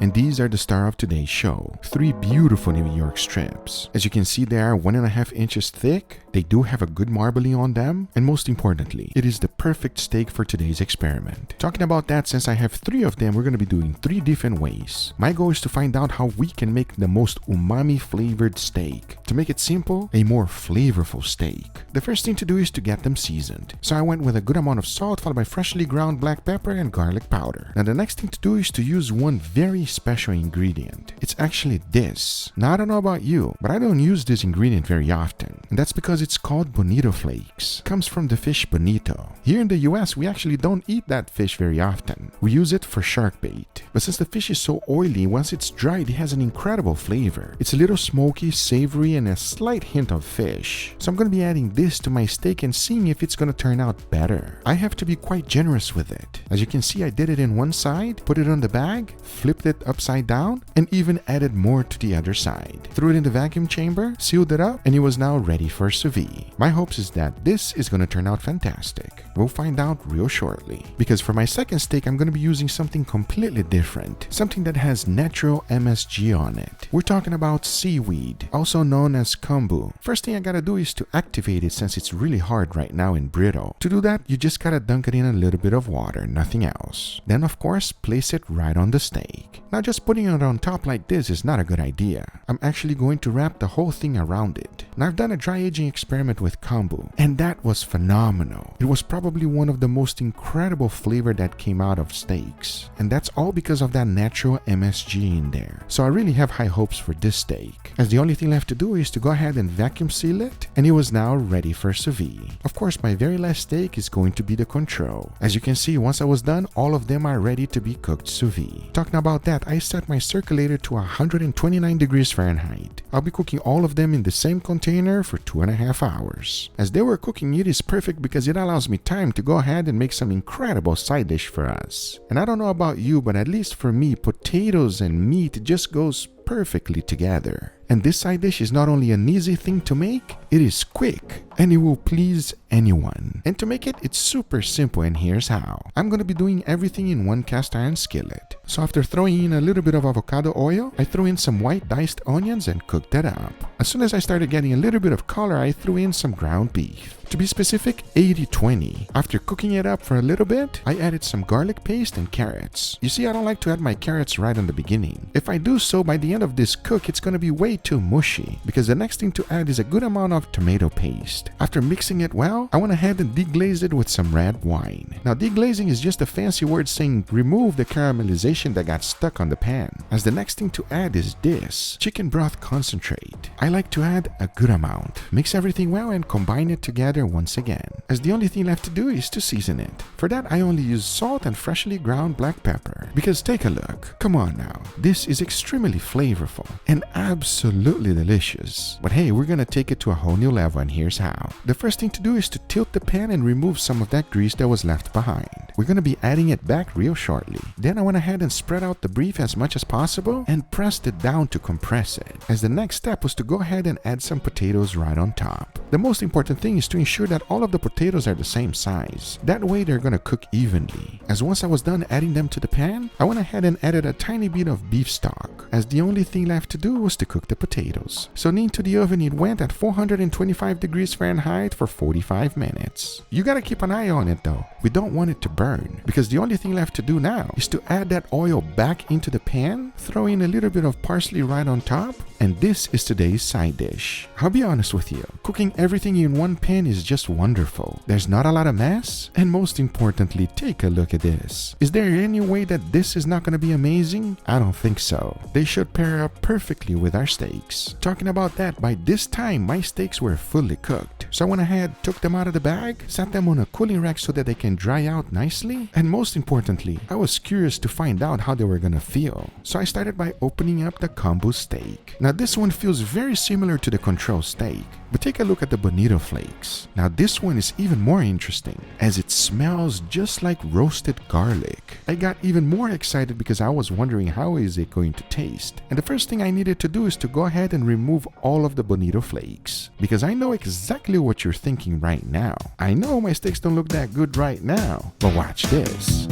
And these are the star of today's show. 3 beautiful New York strips. As you can see, they are 1.5 inches thick. They do have a good marbling on them. And most importantly, it is the perfect steak for today's experiment. Talking about that, since I have 3 of them, we're going to be doing 3 different ways. My goal is to find out how we can make the most umami flavored steak. To make it simple, a more flavorful steak. The first thing to do is to get them seasoned. So I went with a good amount of salt followed by freshly ground black pepper and garlic powder. Now the next thing to do is to use one very special ingredient. It's actually this. Now I don't know about you, but I don't use this ingredient very often. And that's because it's called bonito flakes. It comes from the fish bonito. Here in the US, we actually don't eat that fish very often. We use it for shark bait. But since the fish is so oily, once it's dried, it has an incredible flavor. It's a little smoky, savory, and a slight hint of fish. So I'm going to be adding this to my steak and seeing if it's going to turn out better. I have to be quite generous with it. As you can see, I did it in one side, put it on the bag, flipped it upside down, and even added more to the other side. Threw it in the vacuum chamber, sealed it up, and it was now ready for sous vide. My hopes is that this is going to turn out fantastic. We'll find out real shortly. Because for my second steak, I'm going to be using something completely different. Something that has natural MSG on it. We're talking about seaweed, also known as kombu. First thing I gotta do is to activate it since it's really hard right now and brittle. To do that, you just gotta dunk it in a little bit of water, nothing else. Then of course, place it right on the steak. Now just putting it on top like this is not a good idea. I'm actually going to wrap the whole thing around it. Now I've done a dry aging experiment with kombu, and that was phenomenal. It was probably one of the most incredible flavor that came out of steaks. And that's all because of that natural MSG in there. So I really have high hopes for this steak, as the only thing left to do is to go ahead and vacuum seal it, and it was now ready for sous vide. Of course, my very last steak is going to be the control. As you can see, once I was done, all of them are ready to be cooked sous vide. Talking about that, I set my circulator to 129 degrees Fahrenheit. I'll be cooking all of them in the same container for 2.5 hours. As they were cooking, it is perfect because it allows me time to go ahead and make some incredible side dish for us. And I don't know about you, but at least for me, potatoes and meat just goes perfectly together. And this side dish is not only an easy thing to make, it is quick and it will please anyone. And to make it, it's super simple, and here's how. I'm going to be doing everything in one cast iron skillet. So after throwing in a little bit of avocado oil, I threw in some white diced onions and cooked that up. As soon as I started getting a little bit of color, I threw in some ground beef. To be specific, 80-20. After cooking it up for a little bit, I added some garlic paste and carrots. You see, I don't like to add my carrots right in the beginning. If I do so, by the end of this cook, it's going to be way too mushy, because the next thing to add is a good amount of tomato paste. After mixing it well, I went ahead and deglazed it with some red wine. Now, deglazing is just a fancy word saying remove the caramelization that got stuck on the pan, as the next thing to add is this chicken broth concentrate. I like to add a good amount. Mix everything well and combine it together once again, as the only thing left to do is to season it. For that, I only use salt and freshly ground black pepper, because take a look. Come on now, this is extremely flavorful and absolutely delicious. But hey, we're gonna take it to a whole new level, and here's how. The first thing to do is to tilt the pan and remove some of that grease that was left behind. We're gonna be adding it back real shortly. Then I went ahead and spread out the beef as much as possible and pressed it down to compress it, as the next step was to go ahead and add some potatoes right on top. The most important thing is to ensure that all of the potatoes are the same size. That way they're gonna cook evenly. As once I was done adding them to the pan, I went ahead and added a tiny bit of beef stock, as the only thing left to do was to cook the potatoes. So into the oven it went at 425 degrees Fahrenheit for 45 minutes. You gotta keep an eye on it though. We don't want it to burn, because the only thing left to do now is to add that oil back into the pan, throw in a little bit of parsley right on top, and this is today's side dish. I'll be honest with you, cooking everything in one pan is just wonderful. There's not a lot of mess, and most importantly, take a look at this. Is there any way that this is not going to be amazing? I don't think so. They should pair up perfectly with our steaks. Talking about that, by this time my steaks were fully cooked. So I went ahead, took them out of the bag, sat them on a cooling rack so that they can dry out nicely, and most importantly, I was curious to find out how they were gonna feel. So I started by opening up the kombu steak. Now this one feels very similar to the control steak, but take a look at the bonito flakes. Now this one is even more interesting, as it smells just like roasted garlic. I got even more excited because I was wondering how is it going to taste. And the first thing I needed to do is to go ahead and remove all of the bonito flakes, because I know exactly what you're thinking right now. I know my steaks don't look that good right now, but watch this.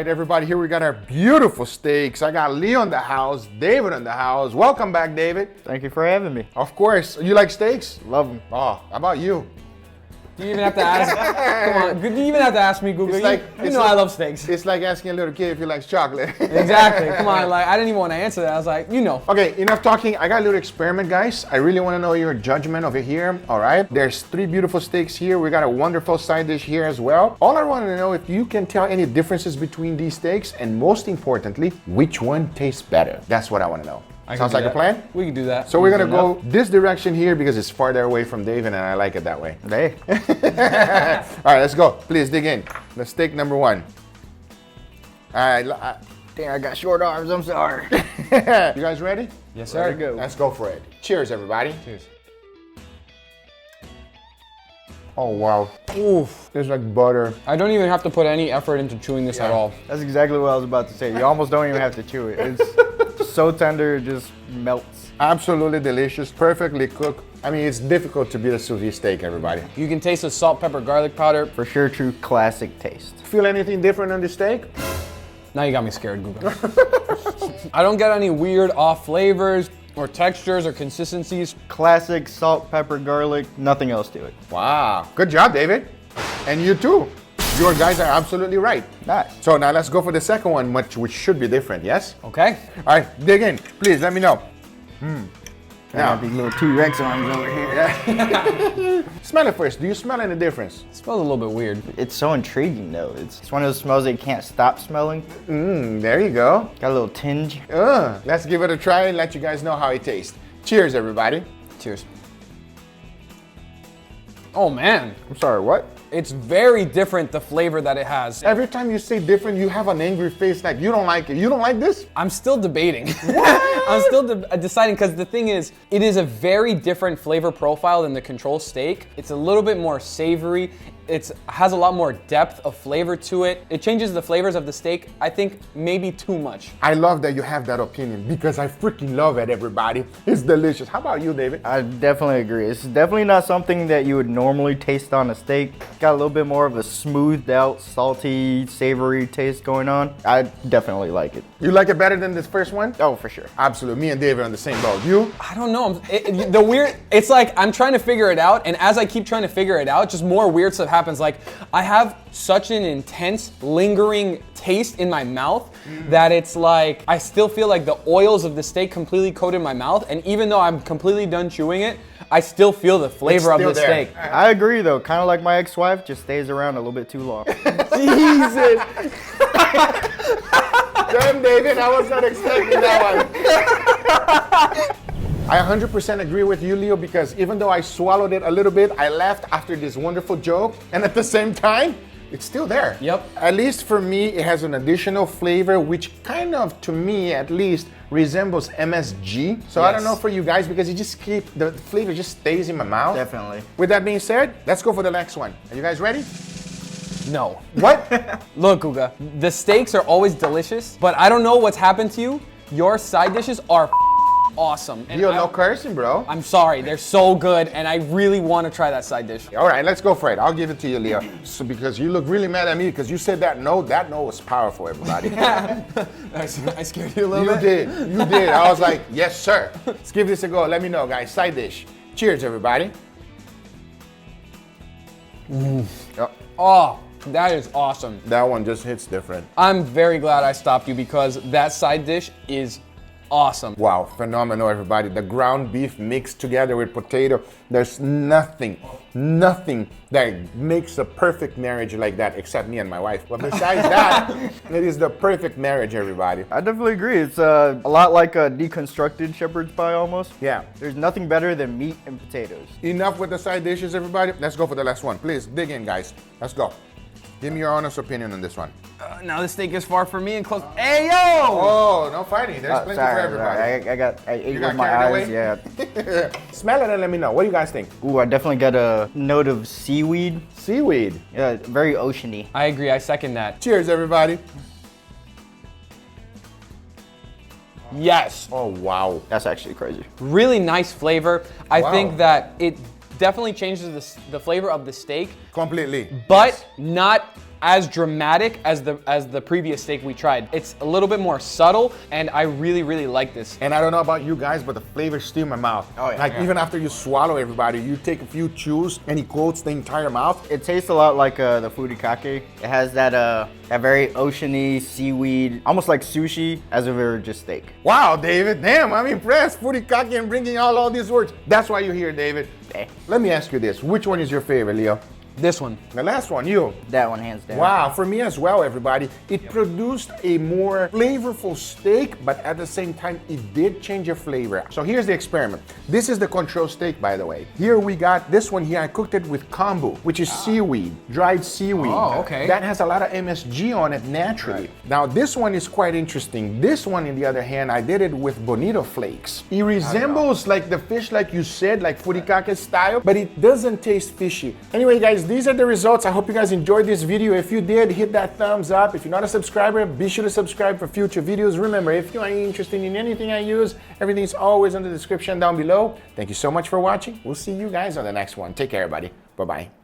right, everybody, here we got our beautiful steaks. I got Leo in the house, David in the house. Welcome back, David. Thank you for having me. Of course. You like steaks? Love them. Oh, how about you? Do you even have to ask? Come on, do you even have to ask me, Google? You know I love steaks. It's like asking a little kid if he likes chocolate. Exactly. Come on, like I didn't even want to answer that. I was like, you know. Okay, enough talking. I got a little experiment, guys. I really want to know your judgment over here. All right. There's 3 beautiful steaks here. We got a wonderful side dish here as well. All I want to know if you can tell any differences between these steaks, and most importantly, which one tastes better. That's what I want to know. Sounds like a plan? We can do that. So we're gonna go this direction here because it's farther away from David, and I like it that way. Hey. All right, let's go. Please dig in. The steak number 1. All right. Dang, I got short arms. I'm sorry. You guys ready? Yes, sir. Ready to go. Let's go for it. Cheers, everybody. Cheers. Oh, wow. Oof. It's like butter. I don't even have to put any effort into chewing this at all. That's exactly what I was about to say. You almost don't even have to chew it. It's so tender, it just melts. Absolutely delicious, perfectly cooked. I mean, it's difficult to beat a sous vide steak, everybody. You can taste the salt, pepper, garlic powder. For sure, true classic taste. Feel anything different on the steak? Now you got me scared, Google. I don't get any weird off flavors or textures or consistencies. Classic salt, pepper, garlic, nothing else to it. Wow. Good job, David. And you too. Your guys are absolutely right. Nice. So now let's go for the second one, which should be different, yes? Okay. All right, dig in. Please let me know. Now these little T-Rex arms over here. Smell it first. Do you smell any difference? It smells a little bit weird. It's so intriguing though. It's one of those smells that you can't stop smelling. There you go. Got a little tinge. Let's give it a try and let you guys know how it tastes. Cheers, everybody. Cheers. Oh man, I'm sorry, what? it's very different, the flavor that it has. Every time you say different, you have an angry face like you don't like it. You don't like this? I'm still debating. I'm still deciding because the thing is, it is a very different flavor profile than the control steak. It's a little bit more savory. It has a lot more depth of flavor to it. It changes the flavors of the steak, I think, maybe too much. I love that you have that opinion because I freaking love it, everybody. It's delicious. How about you, David? I definitely agree. It's definitely not something that you would normally taste on a steak. Got a little bit more of a smoothed out, salty, savory taste going on. I definitely like it. You like it better than this first one? Oh, for sure. Absolutely. Me and David are on the same boat. You? I don't know. It's like I'm trying to figure it out, and as I keep trying to figure it out, just more weird stuff happens. Like I have such an intense, lingering taste in my mouth that it's like I still feel like the oils of the steak completely coated my mouth, and even though I'm completely done chewing it, I still feel the flavor of the steak. I agree though. Kind of like my ex-wife, just stays around a little bit too long. Jesus. Damn, David, I was not expecting that one. I 100% agree with you, Leo, because even though I swallowed it a little bit, I laughed after this wonderful joke, and at the same time, it's still there. Yep. At least for me, it has an additional flavor, which kind of, to me at least, resembles MSG. So I don't know for you guys, because the flavor just stays in my mouth. Definitely. With that being said, let's go for the next one. Are you guys ready? No. What? Look, Guga, the steaks are always delicious, but I don't know what's happened to you. Your side dishes are awesome. And Leo, no cursing, bro. I'm sorry, they're so good, and I really want to try that side dish. All right, let's go for it. I'll give it to you, Leo. So because you look really mad at me because you said that no was powerful, everybody. I scared you a little bit. You did. I was like, yes, sir. Let's give this a go. Let me know, guys. Side dish. Cheers, everybody. Yep. Oh, that is awesome. That one just hits different. I'm very glad I stopped you because that side dish is awesome. Wow, phenomenal, everybody. The ground beef mixed together with potato. There's nothing that makes a perfect marriage like that except me and my wife. But besides that, it is the perfect marriage, everybody. I definitely agree. It's a lot like a deconstructed shepherd's pie almost. Yeah. There's nothing better than meat and potatoes. Enough with the side dishes, everybody. Let's go for the last one. Please, dig in, guys. Let's go. Give me your honest opinion on this one. Now the steak is far from me and close. Hey, yo! Oh, no fighting. There's plenty Sorry, for everybody. I ate You with got my carried eyes. away? Yeah. Smell it and let me know. What do you guys think? Ooh, I definitely got a note of seaweed. Seaweed. Yeah, very oceany. I agree, I second that. Cheers, everybody. Yes. Oh, wow. That's actually crazy. Really nice flavor. I Wow. think that it definitely changes the flavor of the steak, Completely. but not as dramatic as the previous steak we tried. It's a little bit more subtle, and I really, really like this. And I don't know about you guys, but the flavor's still in my mouth. Oh, yeah. Like even after you swallow everybody, you take a few chews and it coats the entire mouth. It tastes a lot like the furikake. It has that very oceany seaweed, almost like sushi, as if it were just steak. Wow, David, damn, I'm impressed. Furikake and bringing out all these words. That's why you're here, David. Hey. Let me ask you this. Which one is your favorite, Leo? This one. The last one, you. That one, hands down. Wow, for me as well, everybody. It produced a more flavorful steak, but at the same time, it did change the flavor. So here's the experiment. This is the control steak, by the way. Here we got this one here. I cooked it with kombu, which is seaweed, dried seaweed. Oh, okay. That has a lot of MSG on it naturally. Right. Now, this one is quite interesting. This one, on the other hand, I did it with bonito flakes. It resembles like the fish, like you said, like furikake style, but it doesn't taste fishy. Anyway, guys, these are the results. I hope you guys enjoyed this video. If you did, hit that thumbs up. If you're not a subscriber, be sure to subscribe for future videos. Remember, if you are interested in anything I use, everything's always in the description down below. Thank you so much for watching. We'll see you guys on the next one. Take care, everybody. Bye-bye.